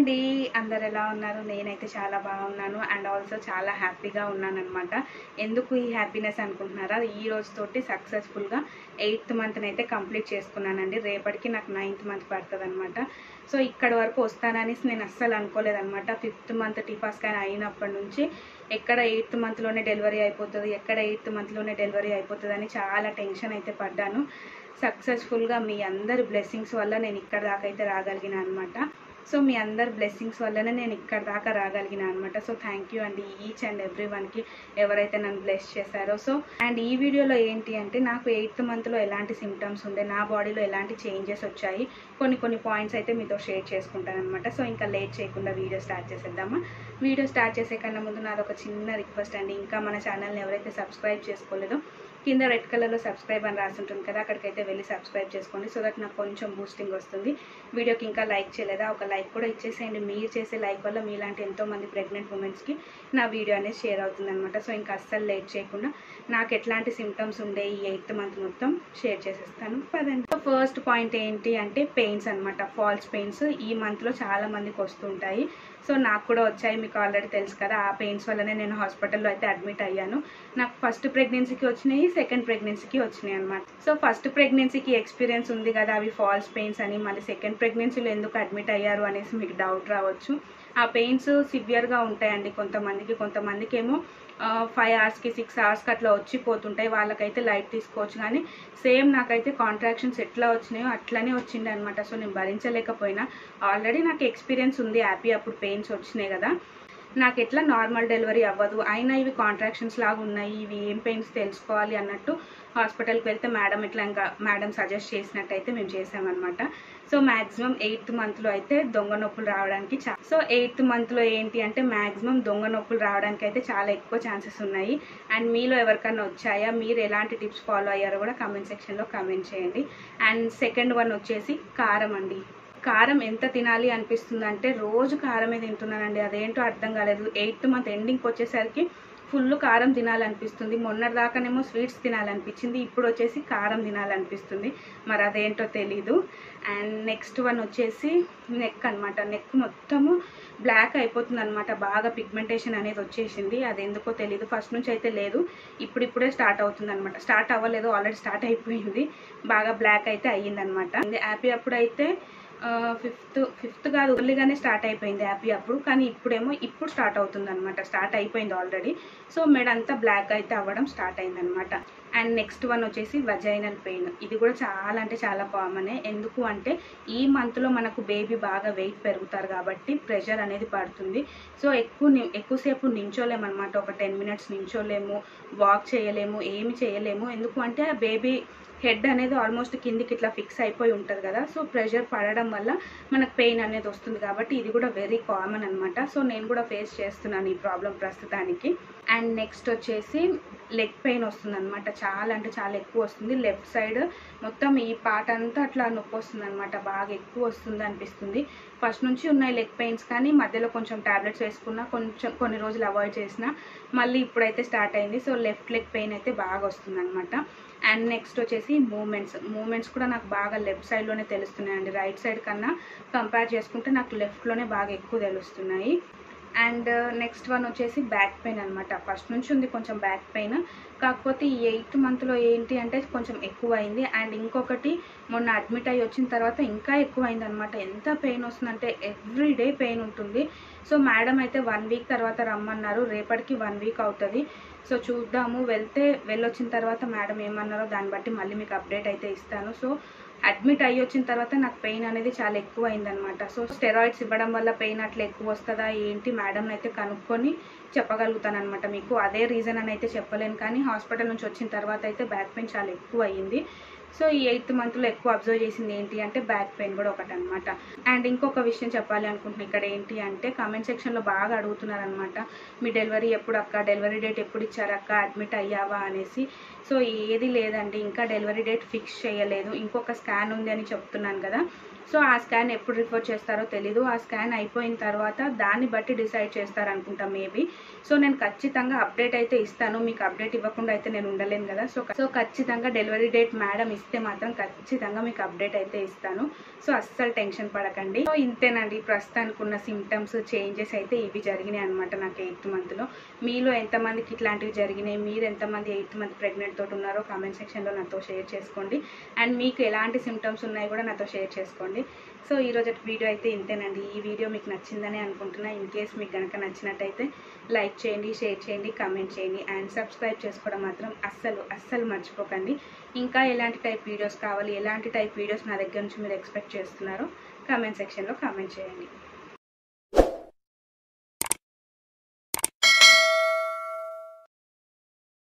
అండి. అందరు ఎలా ఉన్నారు? నేనైతే చాలా బాగున్నాను అండ్ ఆల్సో చాలా హ్యాపీగా ఉన్నానన్నమాట. ఎందుకు ఈ హ్యాపీనెస్ అనుకుంటున్నారా? ఈ రోజుతోటి సక్సెస్ఫుల్గా 8th మంత్ని అయితే కంప్లీట్ చేసుకున్నానండి. రేపటికి నాకు 9th మంత్ పడుతుందన్నమాట. సో ఇక్కడి వరకు వస్తానని నేను అస్సలు అనుకోలేదన్నమాట. 5th మంత్ టిఫా స్కాన్ అయినప్పటి నుంచి ఎక్కడ 8th మంత్లోనే డెలివరీ అయిపోతుంది, ఎక్కడ 8th మంత్లోనే డెలివరీ అయిపోతుంది అని చాలా టెన్షన్ అయితే పడ్డాను. సక్సెస్ఫుల్గా మీ అందరి బ్లెస్సింగ్స్ వల్ల నేను ఇక్కడ దాకా అయితే రాగలిగిన అనమాట. సో మీ అందరి బ్లెస్సింగ్స్ వల్లనే నేను ఇక్కడ దాకా రాగలిగిన అనమాట. సో థ్యాంక్ యూ అండి ఈచ్ అండ్ ఎవ్రీ వన్కి ఎవరైతే నన్ను బ్లెస్ చేశారో. సో అండ్ ఈ వీడియోలో ఏంటి అంటే నాకు 8th మంత్లో ఎలాంటి సిమ్టమ్స్ ఉండే, నా బాడీలో ఎలాంటి చేంజెస్ వచ్చాయి, కొన్ని పాయింట్స్ అయితే మీతో షేర్ చేసుకుంటాను అనమాట. సో ఇంకా లేట్ చేయకుండా వీడియో స్టార్ట్ చేసేద్దామా. వీడియో స్టార్ట్ చేసే కన్నా ముందు నాది ఒక చిన్న రిక్వెస్ట్ అండి. ఇంకా మన ఛానల్ని ఎవరైతే సబ్స్క్రైబ్ చేసుకోలేదో కింద రెడ్ కలర్లో సబ్స్క్రైబ్ అని రాసి ఉంటుంది కదా, అక్కడికైతే వెళ్ళి సబ్స్క్రైబ్ చేసుకోండి. సో దట్ నాకు కొంచెం బూస్టింగ్ వస్తుంది. వీడియోకి ఇంకా లైక్ చేయలేదా, ఒక లైక్ కూడా ఇచ్చేసేయండి. మీరు చేసే లైక్ వల్ల మీలాంటి ఎంతోమంది ప్రెగ్నెంట్ ఉమెన్స్కి నా వీడియో అనేది షేర్ అవుతుంది అనమాట. సో ఇంకా అస్సలు లేట్ చేయకుండా నాకు ఎట్లాంటి సిమ్టమ్స్ ఉండే ఈ 8th మంత్ మొత్తం షేర్ చేసేస్తాను పదండి. సో ఫస్ట్ పాయింట్ ఏంటి అంటే పెయిన్స్ అనమాట. ఫాల్స్ పెయిన్స్ ఈ మంత్లో చాలా మందికి వస్తుంటాయి. సో నాకు కూడా వచ్చాయి, మీకు ఆల్రెడీ తెలుసు కదా. ఆ పెయిన్స్ వల్లనే నేను హాస్పిటల్లో అయితే అడ్మిట్ అయ్యాను. నాకు ఫస్ట్ ప్రెగ్నెన్సీకి వచ్చినాయి, సెకండ్ ప్రెగ్నెన్సీకి వచ్చినాయి అనమాట. సో ఫస్ట్ ప్రెగ్నెన్సీకి ఎక్స్పీరియన్స్ ఉంది కదా, అవి ఫాల్స్ పెయిన్స్ అని. మళ్ళీ సెకండ్ ప్రెగ్నెన్సీలో ఎందుకు అడ్మిట్ అయ్యారు అనేసి మీకు డౌట్ రావచ్చు. ఆ పెయిన్స్ సివియర్గా ఉంటాయండి కొంతమందికి ఏమో 5 అవర్స్కి 6 అవర్స్కి అట్లా వచ్చిపోతుంటాయి. వాళ్ళకైతే లైట్ తీసుకోవచ్చు. కానీ సేమ్ నాకైతే కాంట్రాక్షన్స్ ఎట్లా వచ్చినాయో అట్లనే వచ్చింది అనమాట. సో నేను భరించలేకపోయినా. ఆల్రెడీ నాకు ఎక్స్పీరియన్స్ ఉంది, హ్యాపీ అప్పుడు పెయిన్స్ వచ్చినాయి కదా. నాకు ఎట్లా నార్మల్ డెలివరీ అవ్వదు, అయినా ఇవి కాంట్రాక్షన్స్ లాగా ఉన్నాయి, ఇవి ఏం పెయిన్స్ తెలుసుకోవాలి అన్నట్టు హాస్పిటల్కి వెళ్తే మేడం సజెస్ట్ చేసినట్టయితే మేము చేసామన్నమాట. సో మ్యాక్సిమం 8th మంత్లో అయితే దొంగ నొప్పులు రావడానికి సో 8th మంత్లో ఏంటి అంటే మ్యాక్సిమం దొంగ నొప్పులు రావడానికి అయితే చాలా ఎక్కువ ఛాన్సెస్ ఉన్నాయి. అండ్ మీలో ఎవరికన్నా వచ్చాయా, మీరు ఎలాంటి టిప్స్ ఫాలో అయ్యారో కూడా కామెంట్ సెక్షన్లో కామెంట్ చేయండి. అండ్ సెకండ్ వన్ వచ్చేసి కారం అండి. కారం ఎంత తినాలి అనిపిస్తుంది అంటే రోజు కారమే తింటున్నానండి. అదేంటో అర్థం కాలేదు. 8th మంత్ ఎండింగ్కి వచ్చేసరికి ఫుల్ కారం తినాలనిపిస్తుంది. మొన్నటిదాకానేమో స్వీట్స్ తినాలనిపించింది, ఇప్పుడు వచ్చేసి కారం తినాలనిపిస్తుంది. మరి అదేంటో తెలీదు. అండ్ నెక్స్ట్ వన్ వచ్చేసి నెక్ అనమాట. నెక్ మొత్తము బ్లాక్ అయిపోతుంది అనమాట. బాగా పిగ్మెంటేషన్ అనేది వచ్చేసింది. అది ఎందుకో తెలీదు. ఫస్ట్ నుంచి అయితే లేదు, ఇప్పుడిప్పుడే స్టార్ట్ అవుతుంది అనమాట. స్టార్ట్ అవ్వలేదు, ఆల్రెడీ స్టార్ట్ అయిపోయింది. బాగా బ్లాక్ అయితే అయ్యిందనమాట. హ్యాపీ అప్పుడు అయితే ఫిఫ్త్ కాదు, ఎర్లీగానే స్టార్ట్ అయిపోయింది హ్యాపీ అప్పుడు. కానీ ఇప్పుడు స్టార్ట్ అవుతుంది అనమాట. స్టార్ట్ అయిపోయింది ఆల్రెడీ. సో మెడ అంతా బ్లాక్ అయితే అవ్వడం స్టార్ట్ అయిందనమాట. అండ్ నెక్స్ట్ వన్ వచ్చేసి వజైనల్ పెయిన్. ఇది కూడా చాలా అంటే చాలా కామనే. ఎందుకు అంటే ఈ మంత్లో మనకు బేబీ బాగా వెయిట్ పెరుగుతారు కాబట్టి ప్రెషర్ అనేది పడుతుంది. సో ఎక్కువసేపు నించోలేము అనమాట. ఒక 10 minutes నించోలేము, వాక్ చేయలేము, ఏమి చేయలేము. ఎందుకు అంటే బేబీ హెడ్ అనేది ఆల్మోస్ట్ కిందికి ఇట్లా ఫిక్స్ అయిపోయి ఉంటుంది కదా. సో ప్రెషర్ పడడం వల్ల మనకు పెయిన్ అనేది వస్తుంది కాబట్టి ఇది కూడా వెరీ కామన్ అనమాట. సో నేను కూడా ఫేస్ చేస్తున్నాను ఈ ప్రాబ్లం ప్రస్తుతానికి. అండ్ నెక్స్ట్ వచ్చేసి లెగ్ పెయిన్ వస్తుంది అనమాట. చాలా అంటే చాలా ఎక్కువ వస్తుంది. లెఫ్ట్ సైడ్ మొత్తం ఈ పార్ట్ అంతా అట్లా నొప్పి వస్తుంది అనమాట. బాగా ఎక్కువ వస్తుంది అనిపిస్తుంది. ఫస్ట్ నుంచి ఉన్నాయి లెగ్ పెయిన్స్, కానీ మధ్యలో కొంచెం టాబ్లెట్స్ వేసుకున్నా, కొన్ని రోజులు అవాయిడ్ చేసిన, మళ్ళీ ఇప్పుడైతే స్టార్ట్ అయింది. సో లెఫ్ట్ లెగ్ పెయిన్ అయితే బాగా వస్తుంది అనమాట. అండ్ నెక్స్ట్ వచ్చేసి మూమెంట్స్ కూడా నాకు బాగా లెఫ్ట్ సైడ్లోనే తెలుస్తున్నాయండి. రైట్ సైడ్ కన్నా కంపేర్ చేసుకుంటే నాకు లెఫ్ట్లోనే బాగా ఎక్కువ తెలుస్తున్నాయి. అండ్ నెక్స్ట్ వన్ వచ్చేసి బ్యాక్ పెయిన్ అనమాట. ఫస్ట్ నుంచి ఉంది కొంచెం బ్యాక్ పెయిన్, కాకపోతే ఈ 8th మంత్లో ఏంటి అంటే కొంచెం ఎక్కువ అయింది. అండ్ ఇంకొకటి మొన్న అడ్మిట్ అయ్యి వచ్చిన తర్వాత ఇంకా ఎక్కువ అయింది అనమాట. ఎంత పెయిన్ వస్తుందంటే ఎవ్రీడే పెయిన్ ఉంటుంది. సో మేడం అయితే 1 week తర్వాత రమ్మన్నారు. రేపటికి 1 week అవుతుంది. సో చూద్దాము, వెళ్ళొచ్చిన తర్వాత మేడం ఏమన్నారో దాన్ని బట్టి మళ్ళీ మీకు అప్డేట్ అయితే ఇస్తాను. సో అడ్మిట్ అయ్యి వచ్చిన తర్వాత నాకు పెయిన్ అనేది చాలా ఎక్కువ అయిందనమాట. సో స్టెరాయిడ్స్ ఇవ్వడం వల్ల పెయిన్ అట్లా ఎక్కువ వస్తుందా ఏంటి, మేడం అయితే కనుక్కొని చెప్పగలుగుతాను అనమాట మీకు. అదే రీజన్ అని అయితే చెప్పలేను, కానీ హాస్పిటల్ నుంచి వచ్చిన తర్వాత అయితే బ్యాక్ పెయిన్ చాలా ఎక్కువ అయ్యింది. సో ఈ 8th మంత్లో ఎక్కువ అబ్జర్వ్ చేసింది ఏంటి అంటే బ్యాక్ పెయిన్ కూడా ఒకటి అనమాట. అండ్ ఇంకొక విషయం చెప్పాలి అనుకుంటున్నాను ఇక్కడ ఏంటి అంటే, కామెంట్ సెక్షన్లో బాగా అడుగుతున్నారనమాట, మీ డెలివరీ ఎప్పుడు అక్క, డెలివరీ డేట్ ఎప్పుడు ఇచ్చారక్క, అడ్మిట్ అయ్యావా అనేసి. సో ఏది లేదండి, ఇంకా డెలివరీ డేట్ ఫిక్స్ చేయలేదు. ఇంకొక స్కాన్ ఉంది అని చెప్తున్నాను కదా, సో ఆ స్కాన్ ఎప్పుడు రిఫర్ చేస్తారో తెలీదు. ఆ స్కాన్ అయిపోయిన తర్వాత దాన్ని బట్టి డిసైడ్ చేస్తారనుకుంటా మేబీ. సో నేను ఖచ్చితంగా అప్డేట్ అయితే ఇస్తాను. మీకు అప్డేట్ ఇవ్వకుండా అయితే నేను ఉండలేను కదా. సో ఖచ్చితంగా డెలివరీ డేట్ మేడం ఇస్తే మాత్రం ఖచ్చితంగా మీకు అప్డేట్ అయితే ఇస్తాను. సో అస్సలు టెన్షన్ పడకండి. సో ఇంతేనండి ప్రస్తుతానికి ఉన్న సిమ్టమ్స్ చేంజెస్ అయితే ఇవి జరిగినాయి అనమాట నాకు 8th మంత్లో. మీలో ఎంతమందికి ఇట్లాంటివి జరిగినాయి, మీరు ఎంతమంది 8th మంత్ ప్రెగ్నెంట్ తోటి ఉన్నారో కామెంట్ సెక్షన్లో నాతో షేర్ చేసుకోండి. అండ్ మీకు ఎలాంటి సిమ్టమ్స్ ఉన్నాయి కూడా నాతో షేర్ చేసుకోండి. సో ఈరోజు వీడియో అయితే ఇంతేనండి. ఈ వీడియో మీకు నచ్చిందని అనుకుంటున్నా. ఇన్ కేస్ మీకు కనుక నచ్చినట్టయితే లైక్ చేయండి, షేర్ చేయండి, కామెంట్ చేయండి అండ్ సబ్స్క్రైబ్ చేసుకోవడం మాత్రం అస్సలు మర్చిపోకండి. ఇంకా ఎలాంటి టైప్ వీడియోస్ కావాలి, ఎలాంటి టైప్ వీడియోస్ నా దగ్గర నుంచి మీరు ఎక్స్పెక్ట్ చేస్తున్నారో కామెంట్ సెక్షన్లో కామెంట్ చేయండి.